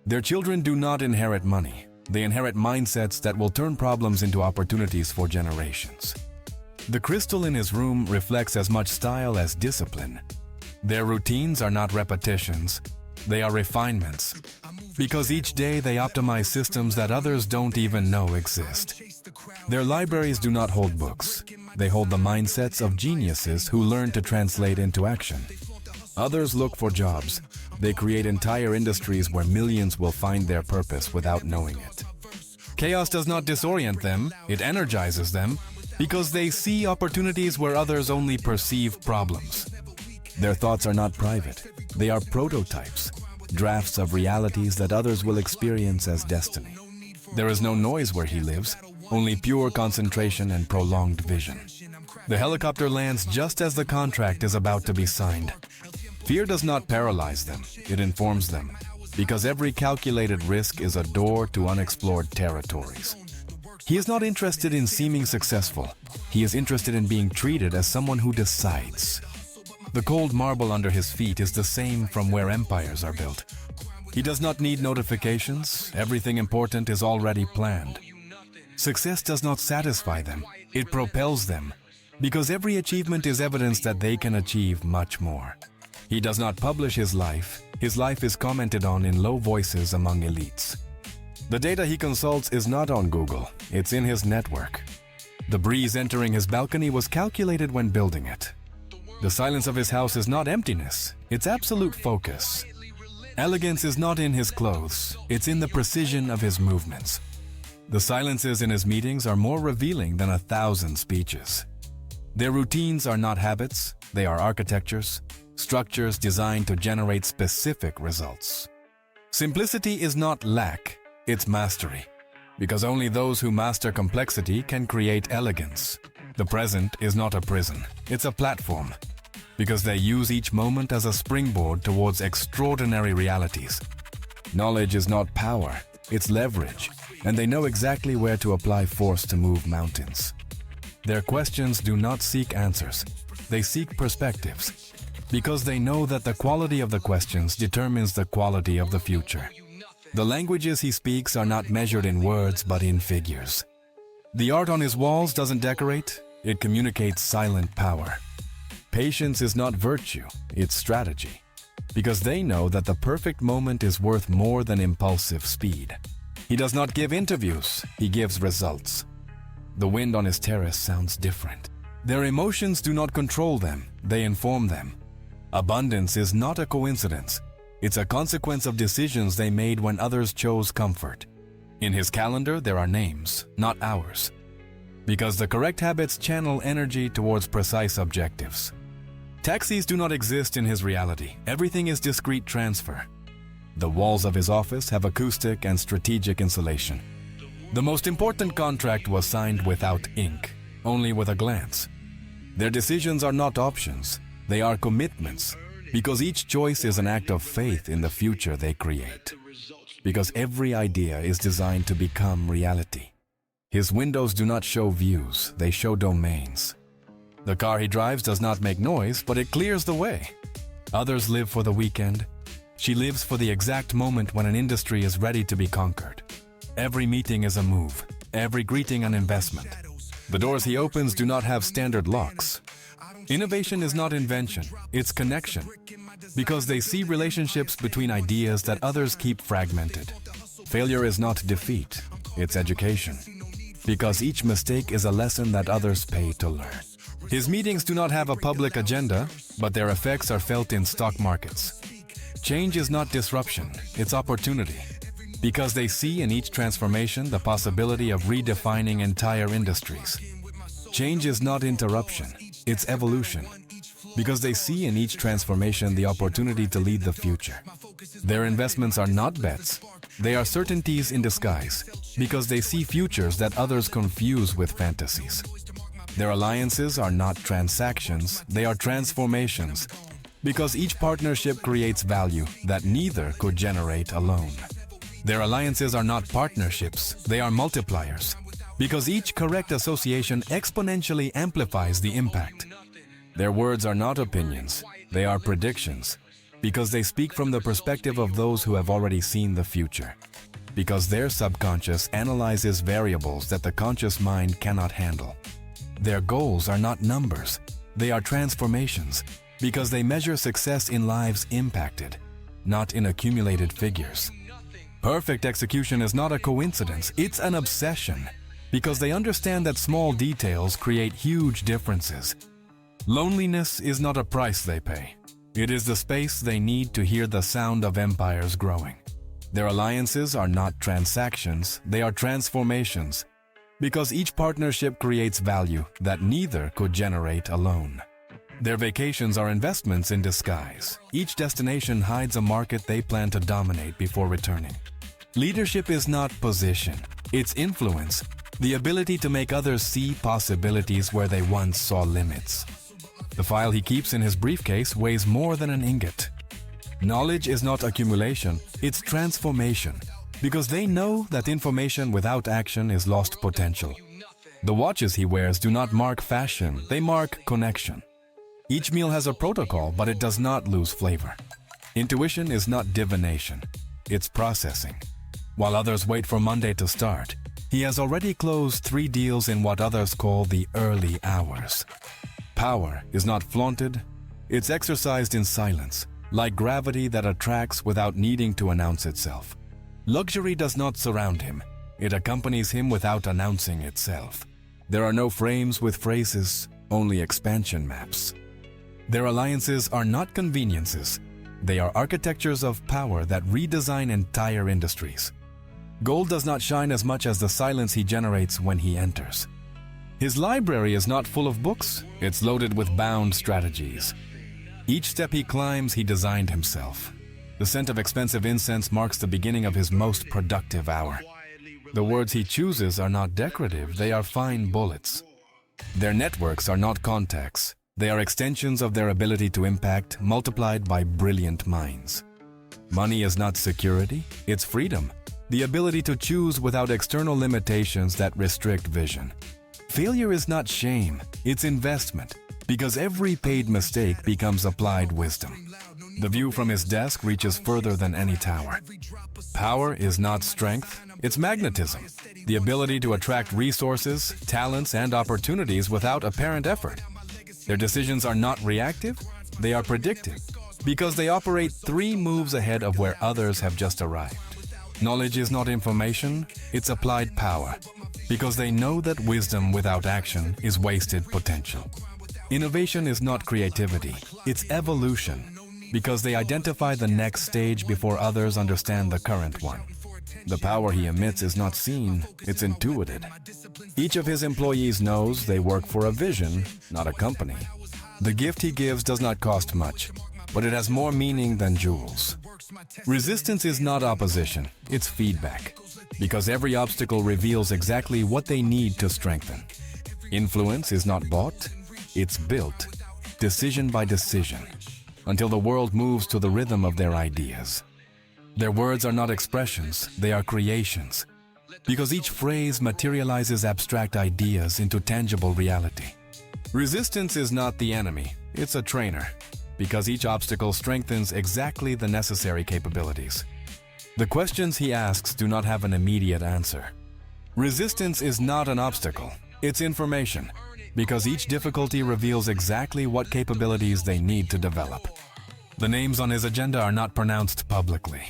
Their children do not inherit money. They inherit mindsets that will turn problems into opportunities for generations. The crystal in his room reflects as much style as discipline. Their routines are not repetitions, they are refinements, because each day they optimize systems that others don't even know exist. Their libraries do not hold books, they hold the mindsets of geniuses who learn to translate into action. Others look for jobs. They create entire industries where millions will find their purpose without knowing it. Chaos does not disorient them, it energizes them, because they see opportunities where others only perceive problems. Their thoughts are not private, they are prototypes, drafts of realities that others will experience as destiny. There is no noise where he lives, only pure concentration and prolonged vision. The helicopter lands just as the contract is about to be signed. Fear does not paralyze them, it informs them, because every calculated risk is a door to unexplored territories. He is not interested in seeming successful, he is interested in being treated as someone who decides. The cold marble under his feet is the same from where empires are built. He does not need notifications, everything important is already planned. Success does not satisfy them, it propels them, because every achievement is evidence that they can achieve much more. He does not publish his life is commented on in low voices among elites. The data he consults is not on Google, it's in his network. The breeze entering his balcony was calculated when building it. The silence of his house is not emptiness, it's absolute focus. Elegance is not in his clothes, it's in the precision of his movements. The silences in his meetings are more revealing than 1,000 speeches. Their routines are not habits, they are architectures, structures designed to generate specific results. Simplicity is not lack, it's mastery, because only those who master complexity can create elegance. The present is not a prison, it's a platform, because they use each moment as a springboard towards extraordinary realities. Knowledge is not power, it's leverage, and they know exactly where to apply force to move mountains. Their questions do not seek answers, they seek perspectives, because they know that the quality of the questions determines the quality of the future. The languages he speaks are not measured in words but in figures. The art on his walls doesn't decorate, it communicates silent power. Patience is not virtue, it's strategy, because they know that the perfect moment is worth more than impulsive speed. He does not give interviews, he gives results. The wind on his terrace sounds different. Their emotions do not control them, they inform them. Abundance is not a coincidence. It's a consequence of decisions they made when others chose comfort. In his calendar, there are names, not hours, because the correct habits channel energy towards precise objectives. Taxis do not exist in his reality. Everything is discrete transfer. The walls of his office have acoustic and strategic insulation. The most important contract was signed without ink, only with a glance. Their decisions are not options. They are commitments, because each choice is an act of faith in the future they create. Because every idea is designed to become reality. His windows do not show views, they show domains. The car he drives does not make noise, but it clears the way. Others live for the weekend. She lives for the exact moment when an industry is ready to be conquered. Every meeting is a move, every greeting an investment. The doors he opens do not have standard locks. Innovation is not invention, it's connection, because they see relationships between ideas that others keep fragmented. Failure is not defeat, it's education, because each mistake is a lesson that others pay to learn. His meetings do not have a public agenda, but their effects are felt in stock markets. Change is not disruption, it's opportunity, because they see in each transformation the possibility of redefining entire industries. Change is not interruption, it's evolution, because they see in each transformation the opportunity to lead the future. Their investments are not bets, they are certainties in disguise, because they see futures that others confuse with fantasies. Their alliances are not transactions, they are transformations, because each partnership creates value that neither could generate alone. Their alliances are not partnerships, they are multipliers, because each correct association exponentially amplifies the impact. Their words are not opinions, they are predictions, because they speak from the perspective of those who have already seen the future. Because their subconscious analyzes variables that the conscious mind cannot handle. Their goals are not numbers, they are transformations, because they measure success in lives impacted, not in accumulated figures. Perfect execution is not a coincidence, it's an obsession, because they understand that small details create huge differences. Loneliness is not a price they pay. It is the space they need to hear the sound of empires growing. Their alliances are not transactions, they are transformations, because each partnership creates value that neither could generate alone. Their vacations are investments in disguise. Each destination hides a market they plan to dominate before returning. Leadership is not position, it's influence, the ability to make others see possibilities where they once saw limits. The file he keeps in his briefcase weighs more than an ingot. Knowledge is not accumulation, it's transformation, because they know that information without action is lost potential. The watches he wears do not mark fashion, they mark connection. Each meal has a protocol, but it does not lose flavor. Intuition is not divination, it's processing. While others wait for Monday to start, he has already closed 3 deals in what others call the early hours. Power is not flaunted, it's exercised in silence, like gravity that attracts without needing to announce itself. Luxury does not surround him, it accompanies him without announcing itself. There are no frames with phrases, only expansion maps. Their alliances are not conveniences, they are architectures of power that redesign entire industries. Gold does not shine as much as the silence he generates when he enters. His library is not full of books, it's loaded with bound strategies. Each step he climbs, he designed himself. The scent of expensive incense marks the beginning of his most productive hour. The words he chooses are not decorative, they are fine bullets. Their networks are not contacts, they are extensions of their ability to impact, multiplied by brilliant minds. Money is not security, it's freedom, the ability to choose without external limitations that restrict vision. Failure is not shame, it's investment, because every paid mistake becomes applied wisdom. The view from his desk reaches further than any tower. Power is not strength, it's magnetism, the ability to attract resources, talents, and opportunities without apparent effort. Their decisions are not reactive, they are predictive, because they operate 3 moves ahead of where others have just arrived. Knowledge is not information, it's applied power, because they know that wisdom without action is wasted potential. Innovation is not creativity, it's evolution, because they identify the next stage before others understand the current one. The power he emits is not seen, it's intuited. Each of his employees knows they work for a vision, not a company. The gift he gives does not cost much, but it has more meaning than jewels. Resistance is not opposition, it's feedback, because every obstacle reveals exactly what they need to strengthen. Influence is not bought, it's built, decision by decision, until the world moves to the rhythm of their ideas. Their words are not expressions, they are creations, because each phrase materializes abstract ideas into tangible reality. Resistance is not the enemy, it's a trainer, because each obstacle strengthens exactly the necessary capabilities. The questions he asks do not have an immediate answer. Resistance is not an obstacle, it's information, because each difficulty reveals exactly what capabilities they need to develop. The names on his agenda are not pronounced publicly.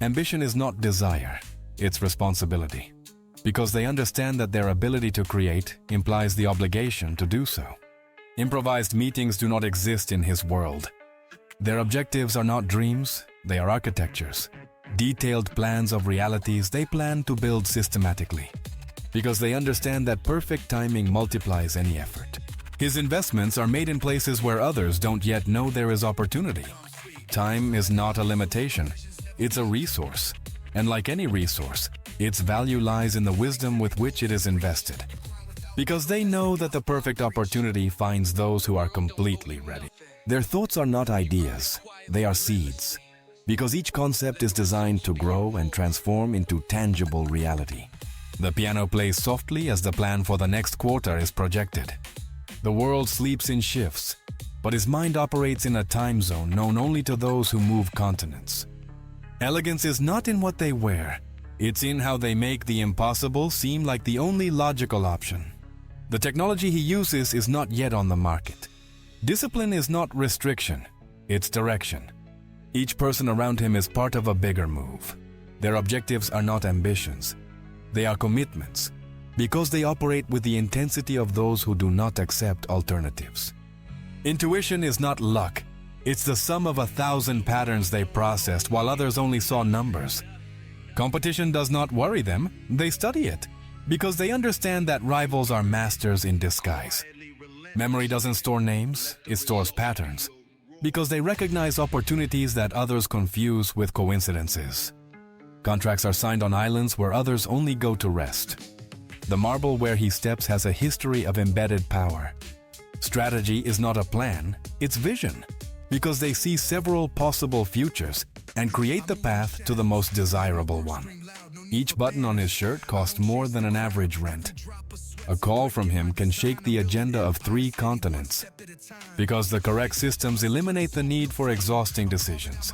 Ambition is not desire, it's responsibility, because they understand that their ability to create implies the obligation to do so. Improvised meetings do not exist in his world. Their objectives are not dreams, they are architectures, detailed plans of realities they plan to build systematically, because they understand that perfect timing multiplies any effort. His investments are made in places where others don't yet know there is opportunity. Time is not a limitation, it's a resource, and like any resource, its value lies in the wisdom with which it is invested. Because they know that the perfect opportunity finds those who are completely ready. Their thoughts are not ideas, they are seeds, because each concept is designed to grow and transform into tangible reality. The piano plays softly as the plan for the next quarter is projected. The world sleeps in shifts, but his mind operates in a time zone known only to those who move continents. Elegance is not in what they wear, it's in how they make the impossible seem like the only logical option. The technology he uses is not yet on the market. Discipline is not restriction, it's direction. Each person around him is part of a bigger move. Their objectives are not ambitions, they are commitments, because they operate with the intensity of those who do not accept alternatives. Intuition is not luck, it's the sum of 1,000 patterns they processed while others only saw numbers. Competition does not worry them, they study it, because they understand that rivals are masters in disguise. Memory doesn't store names, it stores patterns, because they recognize opportunities that others confuse with coincidences. Contracts are signed on islands where others only go to rest. The marble where he steps has a history of embedded power. Strategy is not a plan, it's vision, because they see several possible futures and create the path to the most desirable one. Each button on his shirt costs more than an average rent. A call from him can shake the agenda of 3 continents, because the correct systems eliminate the need for exhausting decisions.